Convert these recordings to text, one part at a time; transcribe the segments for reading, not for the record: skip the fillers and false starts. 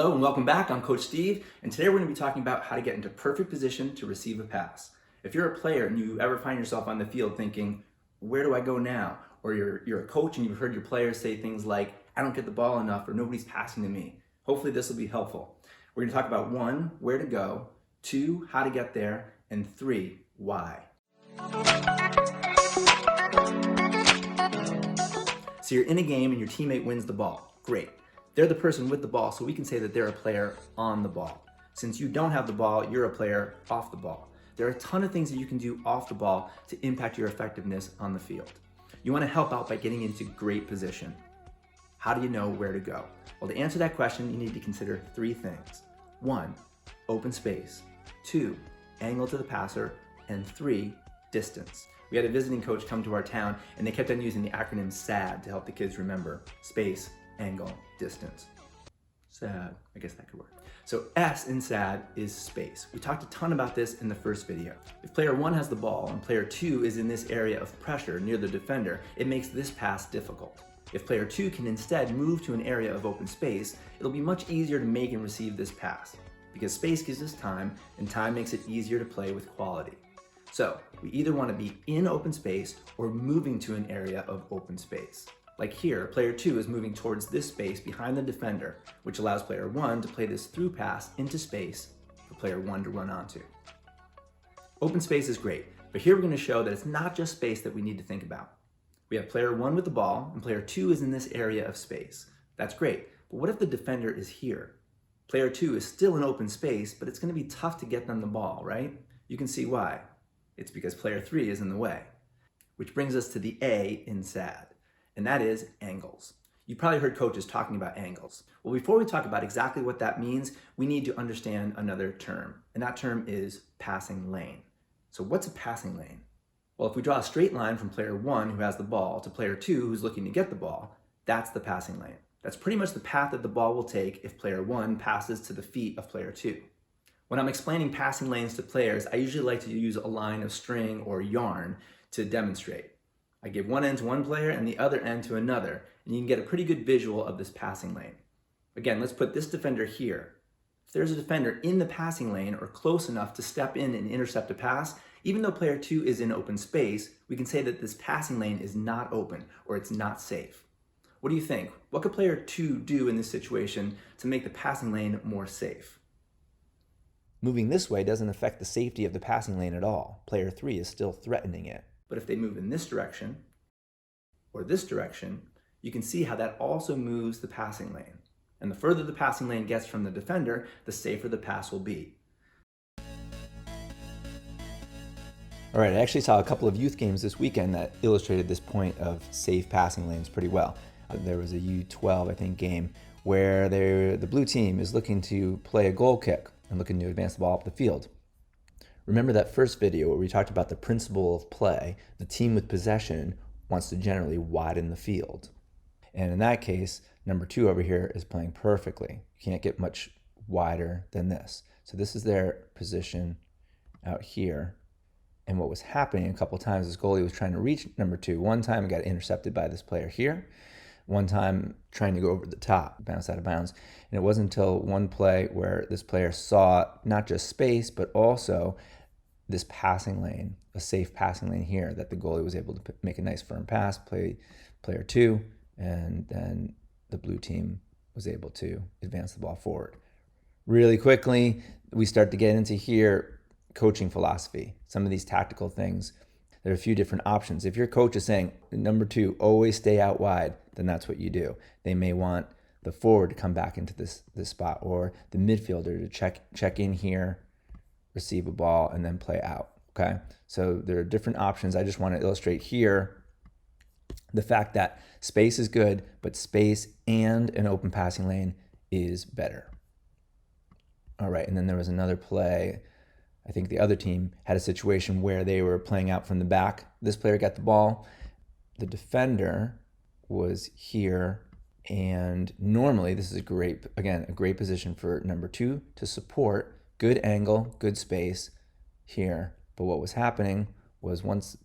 Hello and welcome back. I'm Coach Steve, and today we're going to be talking about how to get into perfect position to receive a pass. If you're a player and you ever find yourself on the field thinking, where do I go now? Or you're a coach and you've heard your players say things like, I don't get the ball enough, or nobody's passing to me. Hopefully this will be helpful. We're going to talk about 1, where to go, 2, how to get there, and 3, why. So you're in a game and your teammate wins the ball. Great. They're the person with the ball, so we can say that they're a player on the ball. Since you don't have the ball, you're a player off the ball. There are a ton of things that you can do off the ball to impact your effectiveness on the field. You want to help out by getting into great position. How do you know where to go? Well, to answer that question, you need to consider 3 things. 1, open space. 2, angle to the passer. And 3, distance. We had a visiting coach come to our town and they kept on using the acronym SAD to help the kids remember space, angle, distance. SAD, I guess that could work. So S in SAD is space. We talked a ton about this in the first video. If player 1 has the ball and player 2 is in this area of pressure near the defender, it makes this pass difficult. If player 2 can instead move to an area of open space, it'll be much easier to make and receive this pass because space gives us time and time makes it easier to play with quality. So we either want to be in open space or moving to an area of open space. Like here, player 2 is moving towards this space behind the defender, which allows player 1 to play this through pass into space for player 1 to run onto. Open space is great, but here we're going to show that it's not just space that we need to think about. We have player 1 with the ball and player 2 is in this area of space. That's great, but what if the defender is here? Player 2 is still in open space, but it's going to be tough to get them the ball, right? You can see why. It's because player 3 is in the way. Which brings us to the A in SAD, and that is angles. You've probably heard coaches talking about angles. Well, before we talk about exactly what that means, we need to understand another term, and that term is passing lane. So what's a passing lane? Well, if we draw a straight line from player 1 who has the ball to player 2 who's looking to get the ball, that's the passing lane. That's pretty much the path that the ball will take if player 1 passes to the feet of player 2. When I'm explaining passing lanes to players, I usually like to use a line of string or yarn to demonstrate. I give one end to one player and the other end to another, and you can get a pretty good visual of this passing lane. Again, let's put this defender here. If there's a defender in the passing lane or close enough to step in and intercept a pass, even though player 2 is in open space, we can say that this passing lane is not open or it's not safe. What do you think? What could player 2 do in this situation to make the passing lane more safe? Moving this way doesn't affect the safety of the passing lane at all. Player 3 is still threatening it. But if they move in this direction or this direction, you can see how that also moves the passing lane. And the further the passing lane gets from the defender, the safer the pass will be. All right, I actually saw a couple of youth games this weekend that illustrated this point of safe passing lanes pretty well. There was a U12, I think, game where the blue team is looking to play a goal kick and looking to advance the ball up the field. Remember that first video where we talked about the principle of play? The team with possession wants to generally widen the field. And in that case, number 2 over here is playing perfectly. You can't get much wider than this. So this is their position out here. And what was happening a couple of times, this goalie was trying to reach number 2. One time it got intercepted by this player here. One time trying to go over the top, bounce out of bounds. And it wasn't until one play where this player saw not just space, but also this passing lane, a safe passing lane here, that the goalie was able to make a nice firm pass, play player 2, and then the blue team was able to advance the ball forward. Really quickly, we start to get into here, coaching philosophy, some of these tactical things. There are a few different options. If your coach is saying, number 2, always stay out wide, then that's what you do. They may want the forward to come back into this spot, or the midfielder to check in here, receive a ball, and then play out, okay? So there are different options. I just want to illustrate here the fact that space is good, but space and an open passing lane is better. All right, and then there was another play. I think the other team had a situation where they were playing out from the back. This player got the ball. The defender was here, and normally this is a great position for number 2 to support. Good angle, good space here. But what was happening was once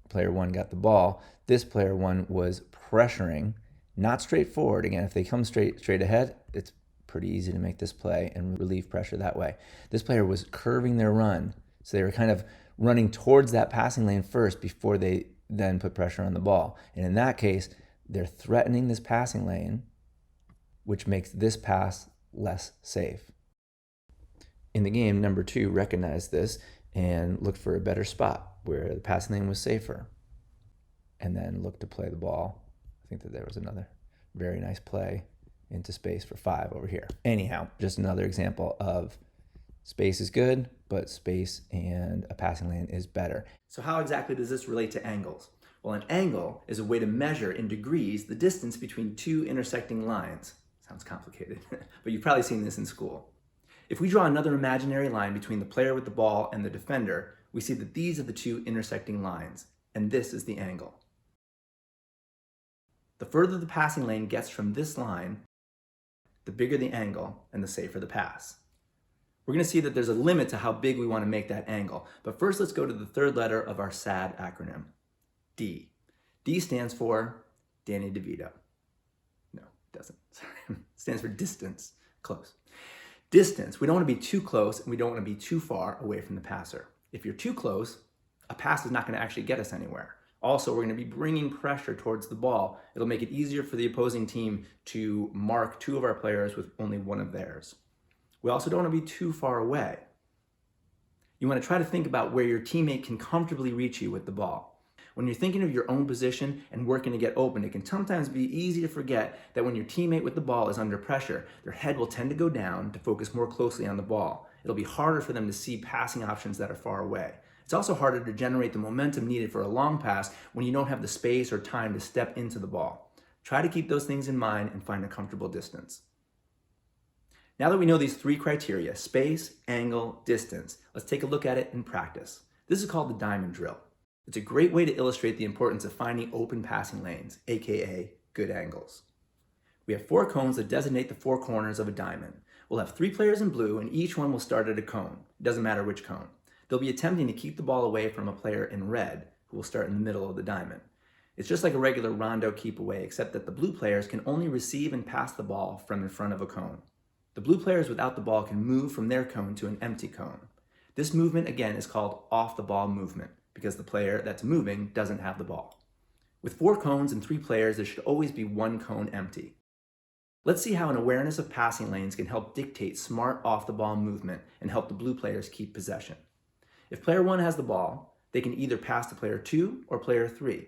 player 1 got the ball, this player 1 was pressuring, not straight forward. Again, if they come straight ahead, it's pretty easy to make this play and relieve pressure that way. This player was curving their run, so they were kind of running towards that passing lane first before they then put pressure on the ball. And in that case, they're threatening this passing lane, which makes this pass less safe. In the game, number 2 recognized this and looked for a better spot where the passing lane was safer, and then looked to play the ball. I think that there was another very nice play into space for 5 over here. Anyhow, just another example of space is good, but space and a passing lane is better. So how exactly does this relate to angles? Well, an angle is a way to measure in degrees the distance between two intersecting lines. Sounds complicated, but you've probably seen this in school. If we draw another imaginary line between the player with the ball and the defender, we see that these are the two intersecting lines, and this is the angle. The further the passing lane gets from this line, the bigger the angle and the safer the pass. We're going to see that there's a limit to how big we want to make that angle, but first let's go to the third letter of our SAD acronym, D. D stands for Danny DeVito. No, it doesn't. Sorry. It stands for distance. Close. Distance. We don't want to be too close and we don't want to be too far away from the passer. If you're too close, a pass is not going to actually get us anywhere. Also, we're going to be bringing pressure towards the ball. It'll make it easier for the opposing team to mark 2 of our players with only 1 of theirs. We also don't want to be too far away. You want to try to think about where your teammate can comfortably reach you with the ball. When you're thinking of your own position and working to get open, it can sometimes be easy to forget that when your teammate with the ball is under pressure, their head will tend to go down to focus more closely on the ball. It'll be harder for them to see passing options that are far away. It's also harder to generate the momentum needed for a long pass when you don't have the space or time to step into the ball. Try to keep those things in mind and find a comfortable distance. Now that we know these 3 criteria, space, angle, distance, let's take a look at it in practice. This is called the diamond drill. It's a great way to illustrate the importance of finding open passing lanes, aka good angles. We have 4 cones that designate the 4 corners of a diamond. We'll have 3 players in blue and each one will start at a cone. It doesn't matter which cone. They'll be attempting to keep the ball away from a player in red who will start in the middle of the diamond. It's just like a regular rondo keep away, except that the blue players can only receive and pass the ball from in front of a cone. The blue players without the ball can move from their cone to an empty cone. This movement again is called off the ball movement because the player that's moving doesn't have the ball. With 4 cones and 3 players, there should always be 1 cone empty. Let's see how an awareness of passing lanes can help dictate smart off the ball movement and help the blue players keep possession. If player 1 has the ball, they can either pass to player 2 or player 3.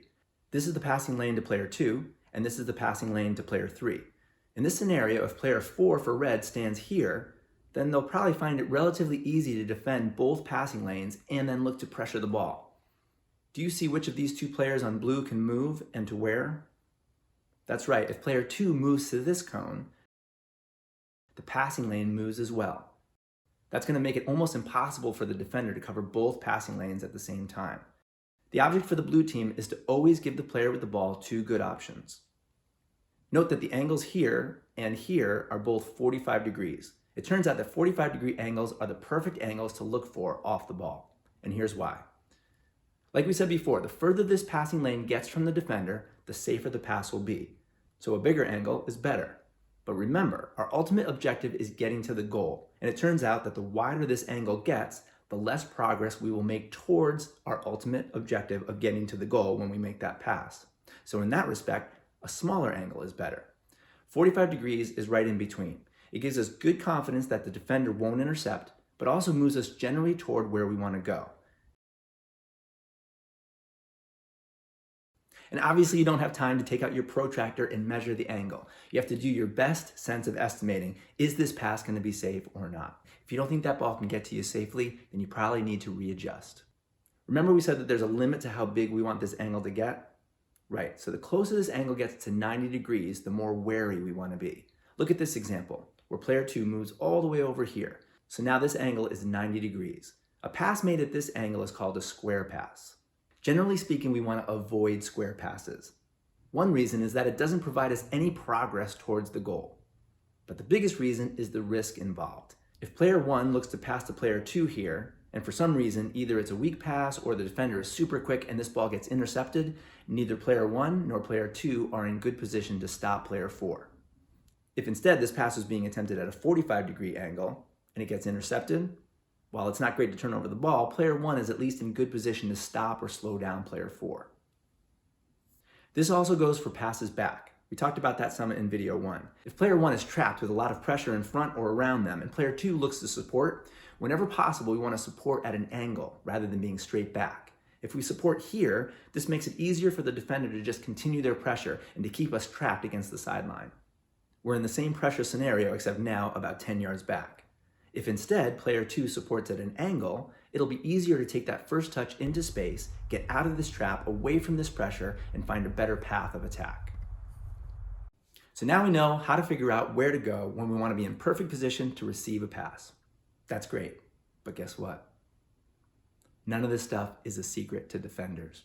This is the passing lane to player 2, and this is the passing lane to player 3. In this scenario, if player 4 for red stands here, then they'll probably find it relatively easy to defend both passing lanes and then look to pressure the ball. Do you see which of these 2 players on blue can move and to where? That's right, if player 2 moves to this cone, the passing lane moves as well. That's going to make it almost impossible for the defender to cover both passing lanes at the same time. The object for the blue team is to always give the player with the ball 2 good options. Note that the angles here and here are both 45 degrees. It turns out that 45-degree angles are the perfect angles to look for off the ball, and here's why. Like we said before, the further this passing lane gets from the defender, the safer the pass will be. So a bigger angle is better. But remember, our ultimate objective is getting to the goal, and it turns out that the wider this angle gets, the less progress we will make towards our ultimate objective of getting to the goal when we make that pass. So in that respect, a smaller angle is better. 45 degrees is right in between. It gives us good confidence that the defender won't intercept, but also moves us generally toward where we want to go. And obviously you don't have time to take out your protractor and measure the angle. You have to do your best sense of estimating, is this pass going to be safe or not? If you don't think that ball can get to you safely, then you probably need to readjust. Remember we said that there's a limit to how big we want this angle to get? Right, so the closer this angle gets to 90 degrees, the more wary we want to be. Look at this example, where player 2 moves all the way over here. So now this angle is 90 degrees. A pass made at this angle is called a square pass. Generally speaking, we want to avoid square passes. One reason is that it doesn't provide us any progress towards the goal. But the biggest reason is the risk involved. If player 1 looks to pass to player 2 here, and for some reason, either it's a weak pass or the defender is super quick and this ball gets intercepted, neither player 1 nor player 2 are in good position to stop player 4. If instead this pass was being attempted at a 45-degree angle and it gets intercepted, while it's not great to turn over the ball, player 1 is at least in good position to stop or slow down player 4. This also goes for passes back. We talked about that some in video 1. If player 1 is trapped with a lot of pressure in front or around them and player 2 looks to support, whenever possible we want to support at an angle rather than being straight back. If we support here, this makes it easier for the defender to just continue their pressure and to keep us trapped against the sideline. We're in the same pressure scenario except now about 10 yards back. If instead player 2 supports at an angle, it'll be easier to take that first touch into space, get out of this trap, away from this pressure, and find a better path of attack. So now we know how to figure out where to go when we want to be in perfect position to receive a pass. That's great, but guess what? None of this stuff is a secret to defenders.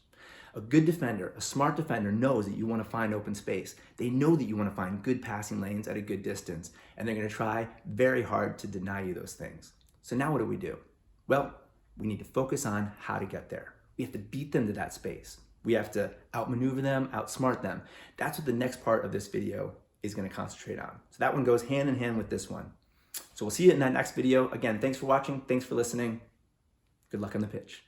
A good defender, a smart defender, knows that you want to find open space. They know that you want to find good passing lanes at a good distance, and they're going to try very hard to deny you those things. So now what do? Well, we need to focus on how to get there. We have to beat them to that space. We have to outmaneuver them, outsmart them. That's what the next part of this video is going to concentrate on. So that one goes hand in hand with this one. So we'll see you in that next video. Again, thanks for watching. Thanks for listening. Good luck on the pitch.